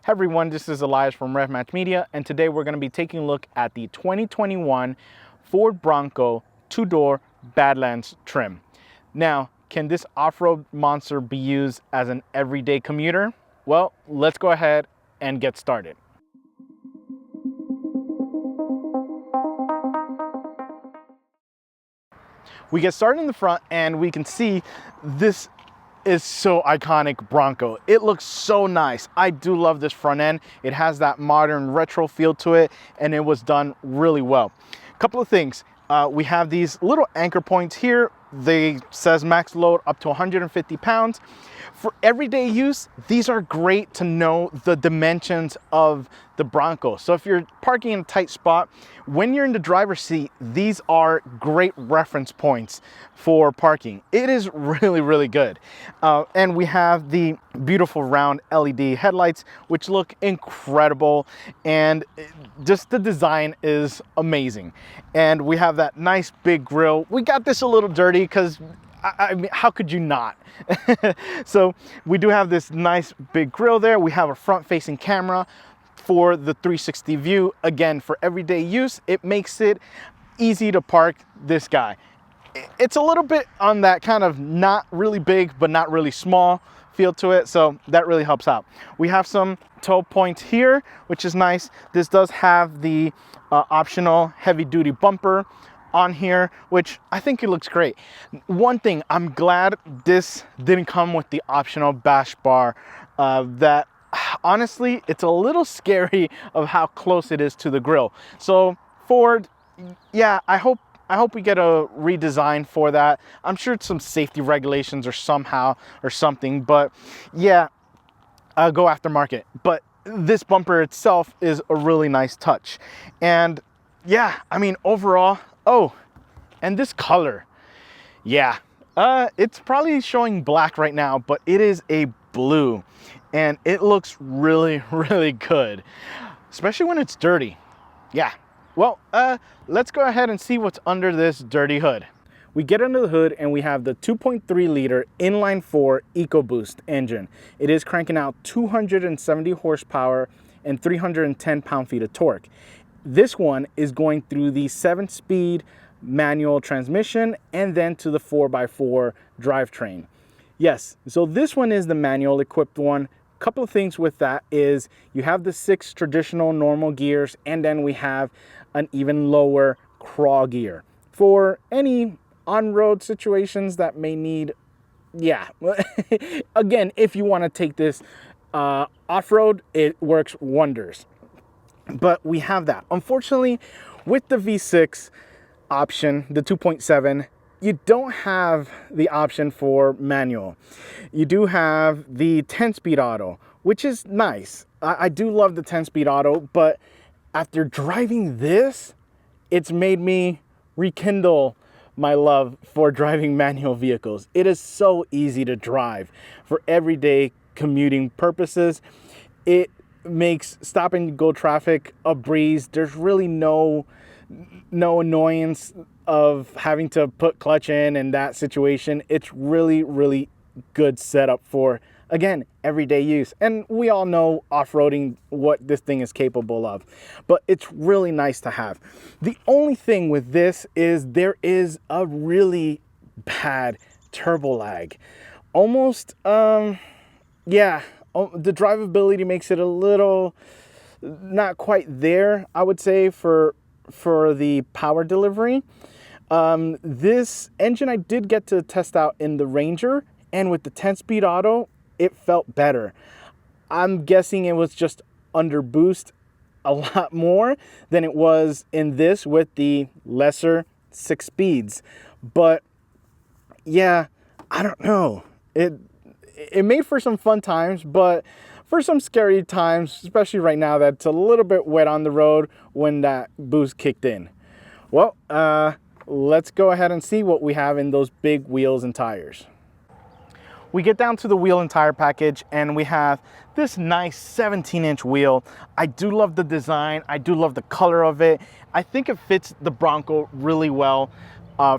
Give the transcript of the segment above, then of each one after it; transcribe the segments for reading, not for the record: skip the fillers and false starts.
Hey everyone, this is Elias from RevMatch Media, and today we're going to be taking a look at the 2021 Ford Bronco two-door Badlands trim. Now, can this off-road monster be used as an everyday commuter? Well, let's go ahead and get started. We get started in the front and we can see this is so iconic Bronco. It looks so nice. I do love this front end. It has that modern retro feel to it and it was done really well. A couple of things. We have these little anchor points here. They says max load up to 150 pounds. For everyday use, these are great to know the dimensions of the Bronco. So if you're parking in a tight spot, when you're in the driver's seat, these are great reference points for parking. It is really, really good. And we have the beautiful round LED headlights, which look incredible. And just the design is amazing. And we have that nice big grille. We got this a little dirty because I mean, how could you not? So we do have this nice big grille there. We have a front-facing camera for the 360 view. Again, for everyday use, it makes it easy to park this guy. It's a little bit on that kind of not really big, but not really small feel to it. So that really helps out. We have some tow points here, which is nice. This does have the optional heavy-duty bumper on here, which I think it looks great. One thing, I'm glad this didn't come with the optional bash bar. That honestly, it's a little scary of how close it is to the grill. So Ford, yeah, I hope we get a redesign for that. I'm sure it's some safety regulations or somehow or something, but yeah, go aftermarket. But this bumper itself is a really nice touch. And yeah, I mean, overall, oh, and this color, yeah, it's probably showing black right now, but it is a blue and it looks really, really good, especially when it's dirty. Yeah, well, let's go ahead and see what's under this dirty hood. We get under the hood and we have the 2.3 liter inline 4 EcoBoost engine. It is cranking out 270 horsepower and 310 pound-feet of torque. This one is going through the 7-speed manual transmission and then to the 4x4 drivetrain. Yes, so this one is the manual equipped one. Couple of things with that is you have the 6 traditional normal gears and then we have an even lower crawl gear for any on-road situations that may need, yeah. Again, if you want to take this off-road, it works wonders. But we have that. Unfortunately, with the V6 option, the 2.7, you don't have the option for manual. You do have the 10-speed auto, which is nice. I do love the 10-speed auto, but after driving this, it's made me rekindle my love for driving manual vehicles. It is so easy to drive for everyday commuting purposes. It makes stop and go traffic a breeze. There's really no annoyance of having to put clutch in that situation. It's really, really good setup for, again, everyday use. And we all know off-roading what this thing is capable of, but it's really nice to have. The only thing with this is there is a really bad turbo lag. Almost, yeah, the drivability makes it a little not quite there, I would say, for the power delivery. This engine I did get to test out in the Ranger, and with the 10-speed auto, it felt better. I'm guessing it was just under boost a lot more than it was in this with the lesser 6 speeds. But yeah, I don't know. It made for some fun times, but for some scary times, especially right now that it's a little bit wet on the road when that boost kicked in. Well, let's go ahead and see what we have in those big wheels and tires. We get down to the wheel and tire package and we have this nice 17-inch wheel. I do love the design. I do love the color of it. I think it fits the Bronco really well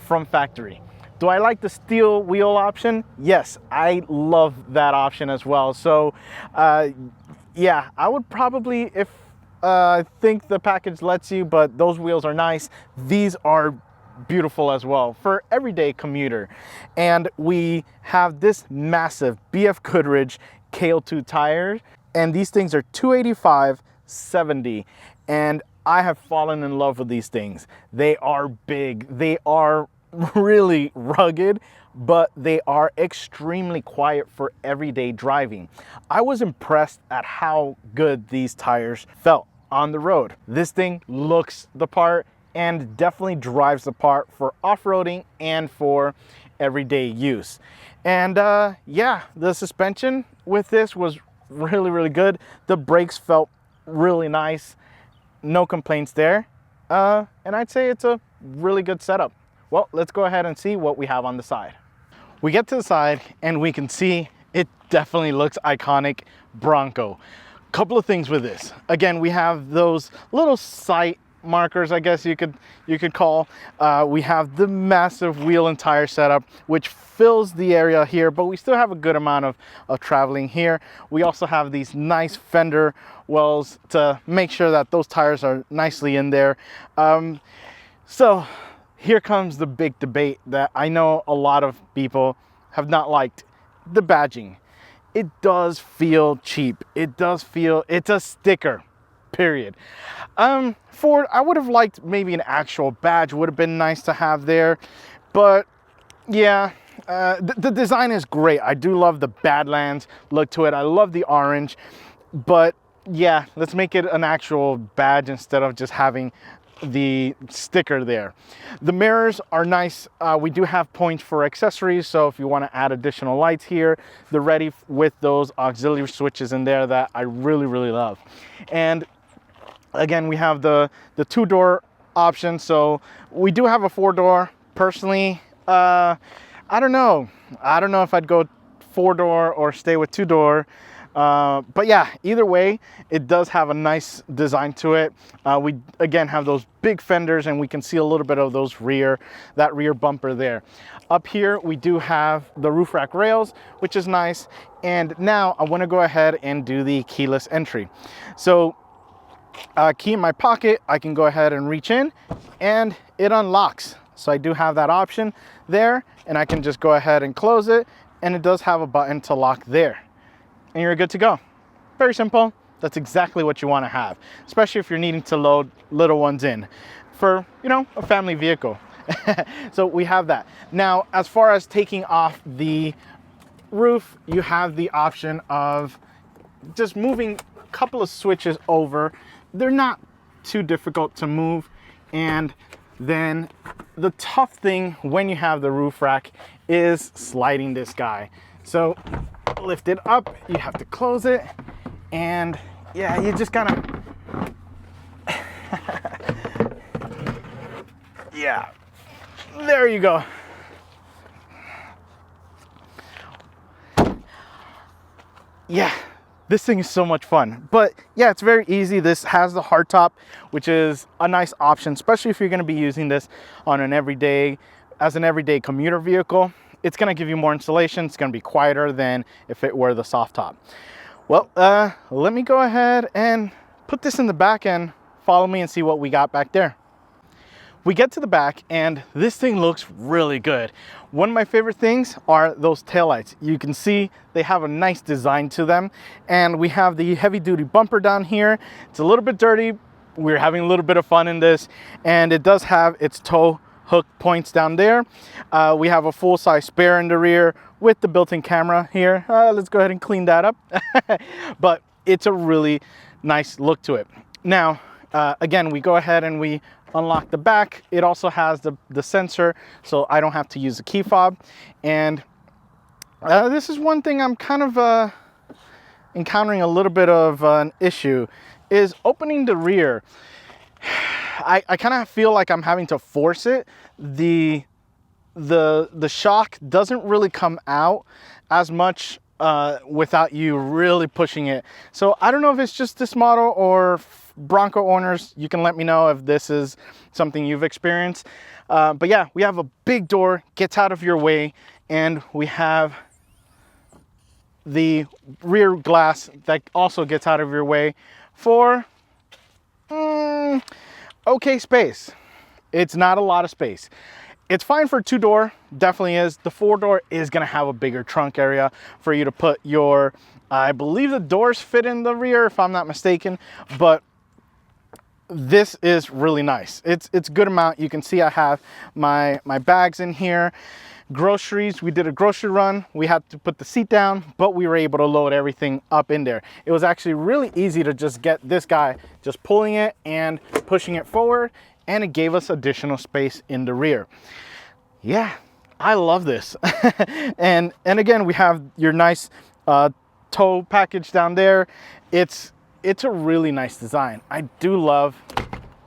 from factory. Do I like the steel wheel option? Yes, I love that option as well. So Yeah, I would probably, if I think the package lets you, but those wheels are nice. These are beautiful as well for everyday commuter. And we have this massive BF Goodrich KO2 tires, and these things are 285/70. And I have fallen in love with these things. They are big, they are really rugged, but they are extremely quiet for everyday driving. I was impressed at how good these tires felt on the road. This thing looks the part and definitely drives the part for off-roading and for everyday use. And yeah, the suspension with this was really good. The brakes felt really nice. No complaints there. And I'd say it's a really good setup. Well, let's go ahead and see what we have on the side. We get to the side and we can see it definitely looks iconic Bronco. Couple of things with this. Again, we have those little sight markers, I guess you could call. We have the massive wheel and tire setup, which fills the area here, but we still have a good amount of traveling here. We also have these nice fender wells to make sure that those tires are nicely in there. So here comes the big debate that I know a lot of people have not liked: the badging. It does feel cheap. It does feel, it's a sticker, period. Ford, I would have liked maybe an actual badge, would have been nice to have there, but yeah, the design is great. I do love the Badlands look to it. I love the orange, but yeah, let's make it an actual badge instead of just having the sticker there. The mirrors are nice. We do have points for accessories, so if you want to add additional lights here, they're ready with those auxiliary switches in there that I really love. And again, we have the two-door option. So we do have a four-door. Personally, I don't know if I'd go four-door or stay with two-door. But yeah, either way, it does have a nice design to it. We again have those big fenders, and we can see a little bit of that rear bumper there. Up here, we do have the roof rack rails, which is nice. And now I want to go ahead and do the keyless entry. So key in my pocket, I can go ahead and reach in and it unlocks. So I do have that option there, and I can just go ahead and close it, and it does have a button to lock there. And you're good to go. Very simple. That's exactly what you want to have, especially if you're needing to load little ones in for, you know, a family vehicle. So we have that. Now, as far as taking off the roof, you have the option of just moving a couple of switches over. They're not too difficult to move. And then the tough thing when you have the roof rack is sliding this guy. So lift it up, you have to close it, and yeah, you just kind of yeah, there you go. Yeah, this thing is so much fun. But yeah, it's very easy. This has the hardtop, which is a nice option, especially if you're going to be using this on an everyday commuter vehicle. It's going to give you more insulation. It's going to be quieter than if it were the soft top. Well, let me go ahead and put this in the back and follow me and see what we got back there. We get to the back and this thing looks really good. One of my favorite things are those taillights. You can see they have a nice design to them, and we have the heavy duty bumper down here. It's a little bit dirty. We're having a little bit of fun in this, and it does have its tow hook points down there. We have a full-size spare in the rear with the built-in camera here. Let's go ahead and clean that up. But it's a really nice look to it. Now, again, we go ahead and we unlock the back. It also has the sensor, so I don't have to use a key fob. And this is one thing I'm kind of encountering a little bit of an issue, is opening the rear. I kind of feel like I'm having to force it. The shock doesn't really come out as much without you really pushing it. So I don't know if it's just this model, or Bronco owners, you can let me know if this is something you've experienced. But yeah, we have a big door, gets out of your way, and we have the rear glass that also gets out of your way for okay space. It's not a lot of space. It's fine for 2-door, definitely is. The 4-door is gonna have a bigger trunk area for you to put your, I believe the doors fit in the rear if I'm not mistaken, but this is really nice. It's a good amount. You can see I have my bags in here. Groceries, we did a grocery run. We had to put the seat down, but we were able to load everything up in there. It was actually really easy to just get this guy just pulling it and pushing it forward, and it gave us additional space in the rear. Yeah, I love this. and again, we have your nice tow package down there. It's a really nice design. I do love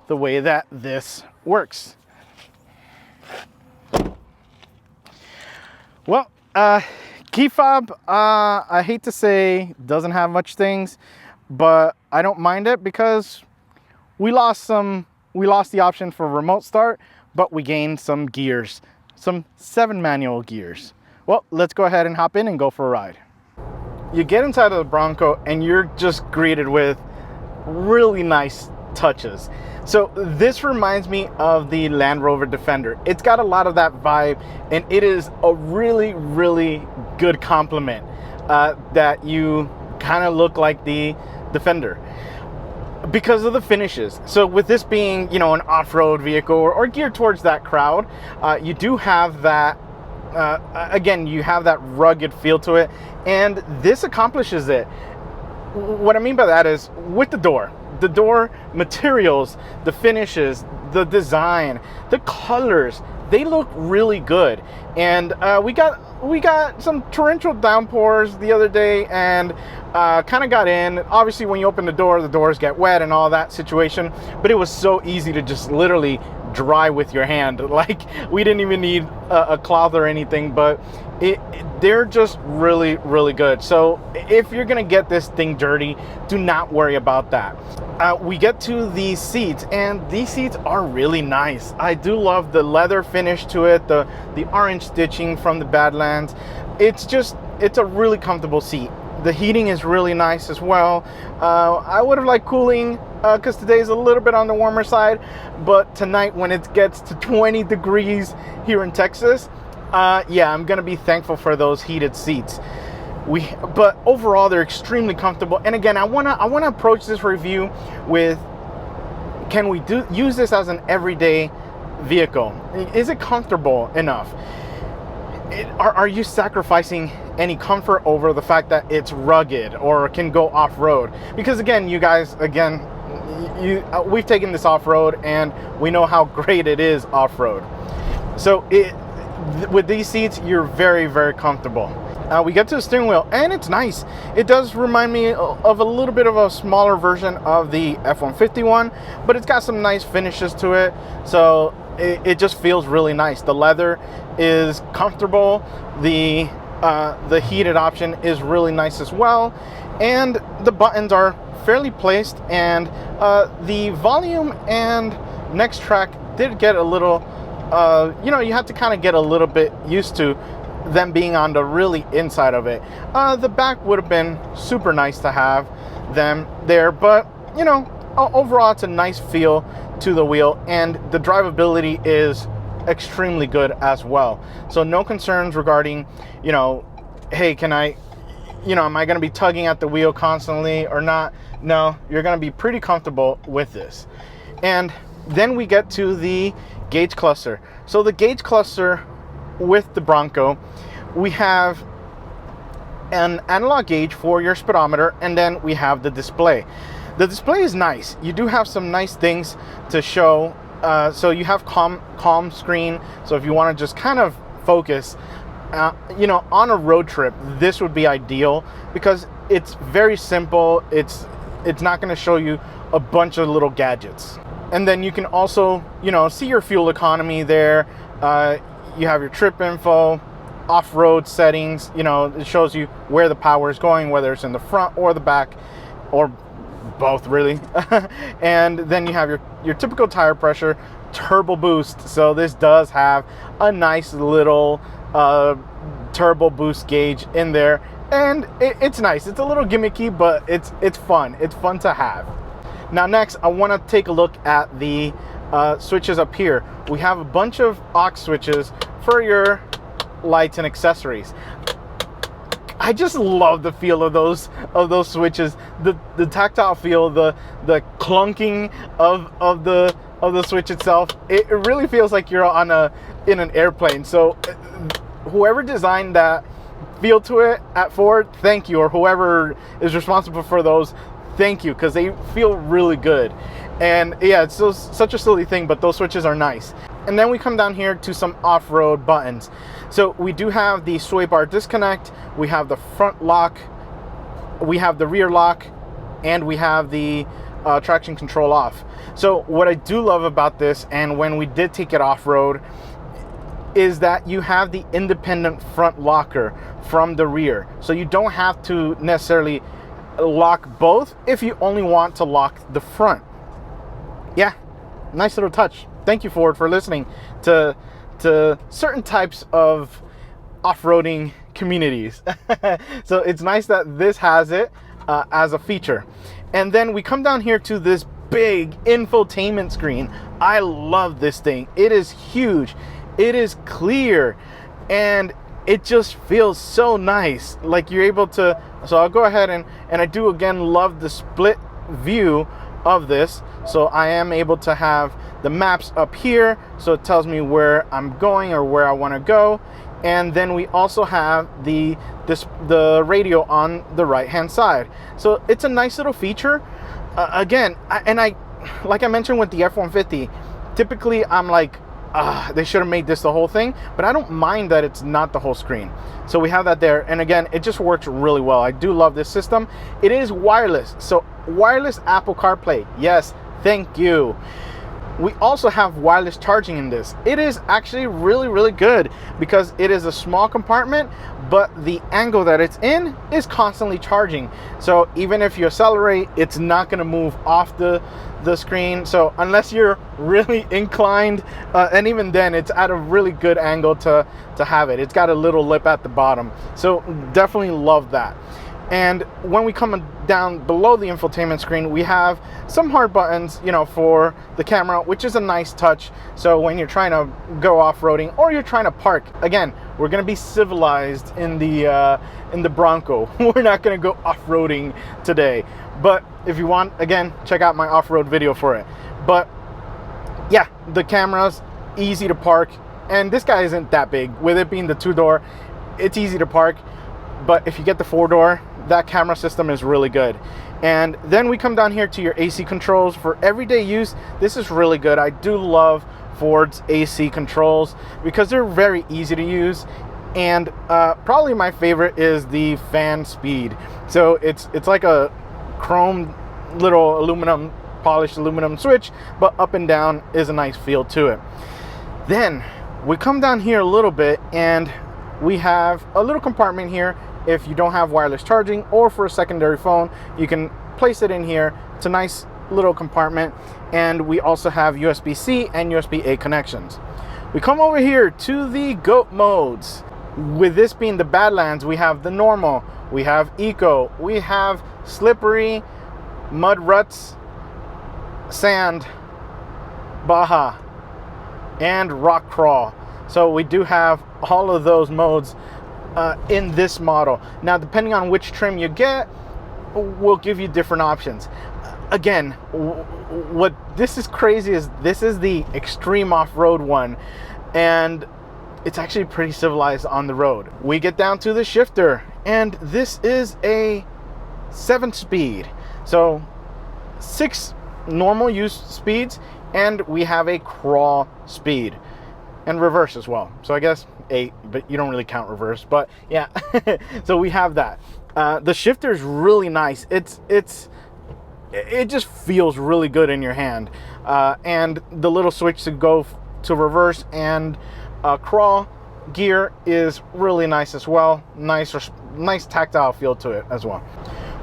the way that this works. Well, key fob, I hate to say doesn't have much things, but I don't mind it because we lost the option for remote start, but we gained some gears, some 7 manual gears. Well, let's go ahead and hop in and go for a ride. You get inside of the Bronco and you're just greeted with really nice touches. So this reminds me of the Land Rover Defender. It's got a lot of that vibe, and it is a really, really good compliment that you kind of look like the Defender because of the finishes. So with this being, you know, an off-road vehicle or geared towards that crowd, you do have that, again, you have that rugged feel to it, and this accomplishes it. What I mean by that is with the door materials, the finishes, the design, the colors, they look really good. And we got some torrential downpours the other day, and kind of got in. Obviously, when you open the doors get wet and all that situation, but it was so easy to just literally dry with your hand. Like, we didn't even need a cloth or anything, but they're just really, really good. So if you're gonna get this thing dirty, do not worry about that. We get to the seats, and these seats are really nice. I do love the leather finish to it, the orange stitching from the Badlands. It's a really comfortable seat. The heating is really nice as well. I would have liked cooling because today's a little bit on the warmer side, but tonight when it gets to 20 degrees here in Texas, yeah, I'm gonna be thankful for those heated seats. But overall, they're extremely comfortable. And again, I wanna approach this review with, can we use this as an everyday vehicle? Is it comfortable enough? Are you sacrificing any comfort over the fact that it's rugged or can go off-road? Because again, you guys, we've taken this off-road and we know how great it is off-road. So with these seats, you're very, very comfortable. We get to the steering wheel, and it's nice. It does remind me of a little bit of a smaller version of the F-150 one, but it's got some nice finishes to it. So it just feels really nice. The leather is comfortable. The heated option is really nice as well, and the buttons are fairly placed. And the volume and next track did get a little, you have to kind of get a little bit used to them being on the really inside of it. The back would have been super nice to have them there, but overall it's a nice feel to the wheel, and the drivability is extremely good as well. So no concerns regarding, hey, am I going to be tugging at the wheel constantly or not? No, you're going to be pretty comfortable with this. And then we get to the gauge cluster. So the gauge cluster with the Bronco, we have an analog gauge for your speedometer, and then we have the display. The display is nice. You do have some nice things to show. So you have calm screen. So if you want to just kind of focus, on a road trip, this would be ideal because it's very simple. It's not going to show you a bunch of little gadgets. And then you can also, see your fuel economy there. You have your trip info, off-road settings. It shows you where the power is going, whether it's in the front or the back, or both really. And then you have your typical tire pressure, turbo boost. So this does have a nice little turbo boost gauge in there, and it's nice. It's a little gimmicky, but it's fun. It's fun to have. Now next, I want to take a look at the switches up here. We have a bunch of aux switches for your lights and accessories. I just love the feel of those switches. The tactile feel, the clunking of the switch itself. It really feels like you're in an airplane. So whoever designed that feel to it at Ford, thank you, or whoever is responsible for those, thank you, because they feel really good. And yeah, it's such a silly thing, but those switches are nice. And then we come down here to some off-road buttons. So we do have the sway bar disconnect, we have the front lock, we have the rear lock, and we have the traction control off. So what I do love about this, and when we did take it off-road, is that you have the independent front locker from the rear. So you don't have to necessarily lock both if you only want to lock the front. Yeah, nice little touch. Thank you, Ford, for listening to certain types of off-roading communities. So it's nice that this has it as a feature. And then we come down here to this big infotainment screen. I love this thing. It is huge. It is clear, and it just feels so nice. Like you're able to, so I'll go ahead and I do again love the split view of this. So I am able to have the maps up here, so it tells me where I'm going or where I want to go. And then we also have the radio on the right hand side. So it's a nice little feature. Again, like I mentioned with the F-150, typically I'm like, they should have made this the whole thing, but I don't mind that it's not the whole screen. So we have that there, and again, it just works really well. I do love this system. It is wireless, so wireless Apple CarPlay, yes, thank you. We also have wireless charging in this. It is actually really good because it is a small compartment, but the angle that it's in is constantly charging. So even if you accelerate, it's not going to move off the screen. So unless you're really inclined, and even then it's at a really good angle to have it. It's got a little lip at the bottom. So definitely love that. And when we come down below the infotainment screen, we have some hard buttons, you know, for the camera, which is a nice touch. So when you're trying to go off-roading or you're trying to park, again, we're going to be civilized in the Bronco. We're not going to go off-roading today. But if you want, again, check out my off-road video for it. But yeah, the camera's easy to park, and this guy isn't that big. With it being the 2-door, it's easy to park. But if you get the 4-door, that camera system is really good. And then we come down here to your AC controls. For everyday use, this is really good. I do love Ford's AC controls because they're very easy to use. And probably my favorite is the fan speed. So it's like a chrome little polished aluminum switch, but up and down is a nice feel to it. Then we come down here a little bit, and we have a little compartment here. If you don't have wireless charging, or for a secondary phone, you can place it in here. It's a nice little compartment. And we also have USB-C and USB-A connections. We come over here to the G.O.A.T modes. With this being the Badlands, we have the normal, we have eco, we have slippery, mud ruts, sand, baja, and rock crawl. So we do have all of those modes in this model. Now, depending on which trim you get, we'll give you different options. Again, what this is crazy is this is the extreme off-road one, and it's actually pretty civilized on the road. We get down to the shifter, and this is a 7-speed. So 6 normal use speeds, and we have a crawl speed. And reverse as well. So I guess 8, but you don't really count reverse. But yeah, so we have that. The shifter is really nice. It just feels really good in your hand. And the little switch to go to reverse and crawl gear is really nice as well. Nice tactile feel to it as well.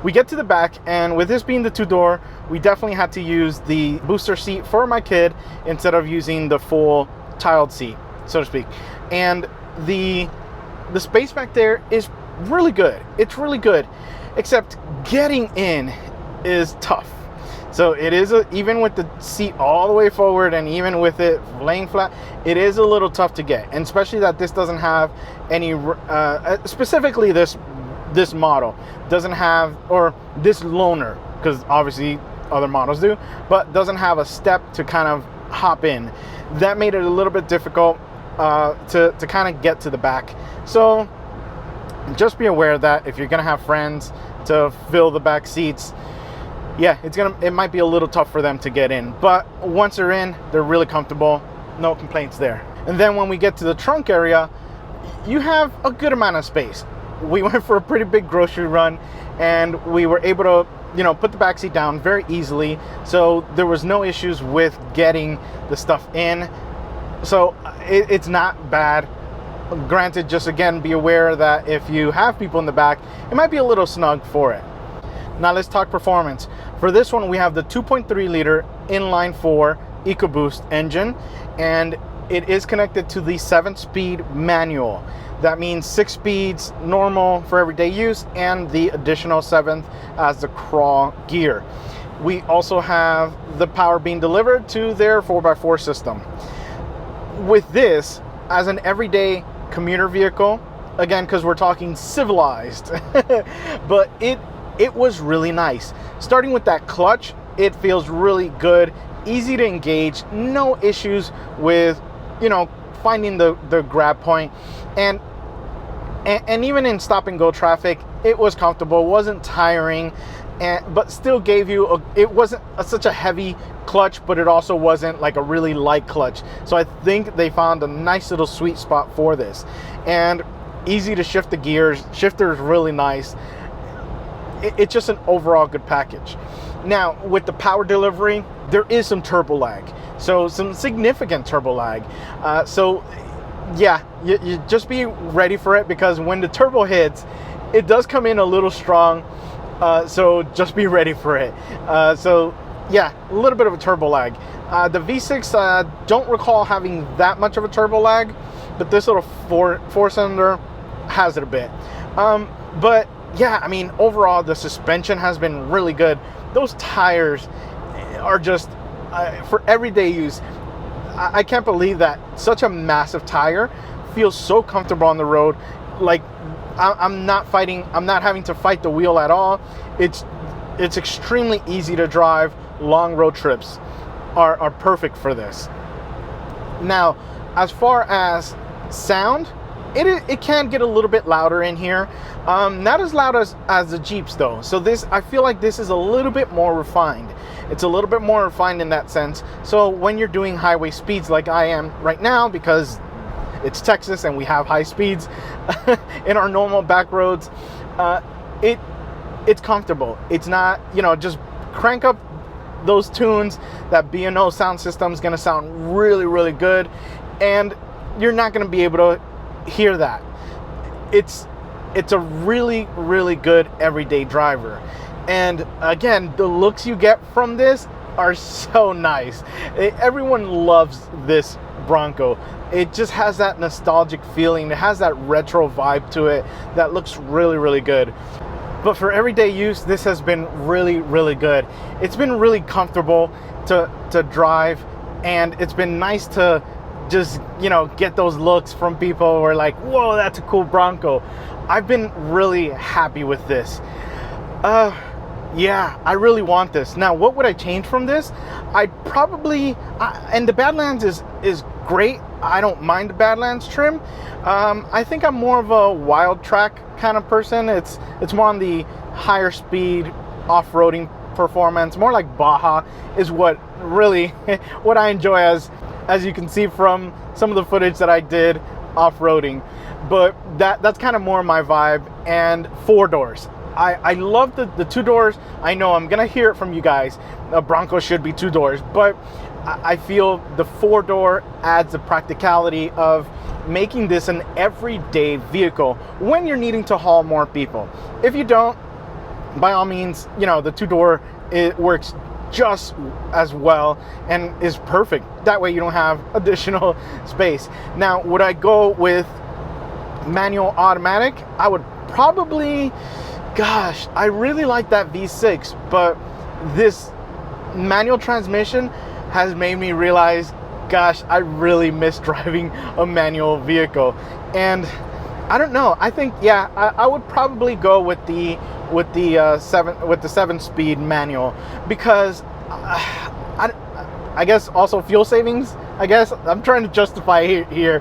We get to the back, and with this being the 2-door, we definitely had to use the booster seat for my kid instead of using the full child seat, so to speak. And the space back there is really good. It's really good, except getting in is tough. So it is, even with the seat all the way forward and even with it laying flat, it is a little tough to get. And especially that this doesn't have any, specifically this model doesn't have, or this loaner, because obviously other models do, but doesn't have a step to kind of hop in. That made it a little bit difficult to kind of get to the back. So just be aware that if you're gonna have friends to fill the back seats, yeah, it might be a little tough for them to get in, but once they're in, they're really comfortable. No complaints there. And then when we get to the trunk area, you have a good amount of space. We went for a pretty big grocery run, and we were able to, you know, put the back seat down very easily. So there was no issues with getting the stuff in. So it's not bad. Granted, just again, be aware that if you have people in the back, it might be a little snug for it. Now let's talk performance. For this one, we have the 2.3 liter inline-4 EcoBoost engine, and it is connected to the 7-speed manual. That means 6 speeds normal for everyday use, and the additional 7th as the crawl gear. We also have the power being delivered to their 4x4 system. With this, as an everyday commuter vehicle, again, because we're talking civilized, but it was really nice. Starting with that clutch, it feels really good, easy to engage, no issues with, you know, finding the grab point. And even in stop and go traffic, it was comfortable, wasn't tiring, but still gave you it wasn't such a heavy clutch, but it also wasn't like a really light clutch. So I think they found a nice little sweet spot for this, and easy to shift the gears. Shifter is really nice. It's just an overall good package. Now with the power delivery, there is some turbo lag, so some significant turbo lag. So yeah, you just be ready for it, because when the turbo hits, it does come in a little strong. So just be ready for it. So yeah, a little bit of a turbo lag. The V6, don't recall having that much of a turbo lag, but this little four-cylinder has it a bit. But yeah, I mean, overall, the suspension has been really good. Those tires are just, for everyday use, I can't believe that such a massive tire feels so comfortable on the road. Like, I'm not having to fight the wheel at all. It's extremely easy to drive. Long road trips are perfect for this. Now, as far as sound, it can get a little bit louder in here. Not as loud as the Jeeps though. So I feel like this is a little bit more refined. It's a little bit more refined in that sense. So when you're doing highway speeds like I am right now, because it's Texas and we have high speeds in our normal back roads, it's comfortable. It's not, you know, just crank up those tunes. That B&O sound system is going to sound really, really good, and you're not going to be able to hear that. It's a really, really good everyday driver. And again, the looks you get from this are so nice. Everyone loves this Bronco. It just has that nostalgic feeling. It has that retro vibe to it that looks really, really good. But for everyday use, this has been really, really good. It's been really comfortable to drive, and it's been nice to just, you know, get those looks from people who are like, whoa, that's a cool Bronco. I've been really happy with this. Yeah, I really want this. Now, what would I change from this? I'd probably, and the Badlands is great. I don't mind the Badlands trim. I think I'm more of a wild track kind of person. It's more on the higher speed off-roading performance. More like Baja is what really what I enjoy, as you can see from some of the footage that I did off-roading. But that's kind of more my vibe. And 4 doors. I love the 2 doors. I know I'm gonna hear it from you guys. A Bronco should be 2 doors, but I feel the 4-door adds the practicality of making this an everyday vehicle when you're needing to haul more people. If you don't, by all means, you know, the 2-door, it works just as well and is perfect. That way you don't have additional space. Now, would I go with manual automatic? I would probably, gosh, I really like that V6, but this manual transmission has made me realize, gosh, I really miss driving a manual vehicle. And I don't know, I think, yeah, I would probably go with the 7-speed manual, because I guess also fuel savings. I guess I'm trying to justify here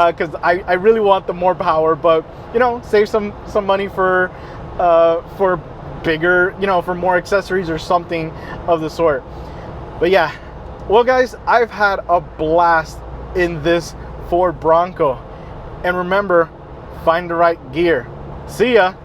because I really want the more power, but you know, save some money for bigger, you know, for more accessories or something of the sort. But yeah, well guys, I've had a blast in this Ford Bronco, and remember, find the right gear. See ya.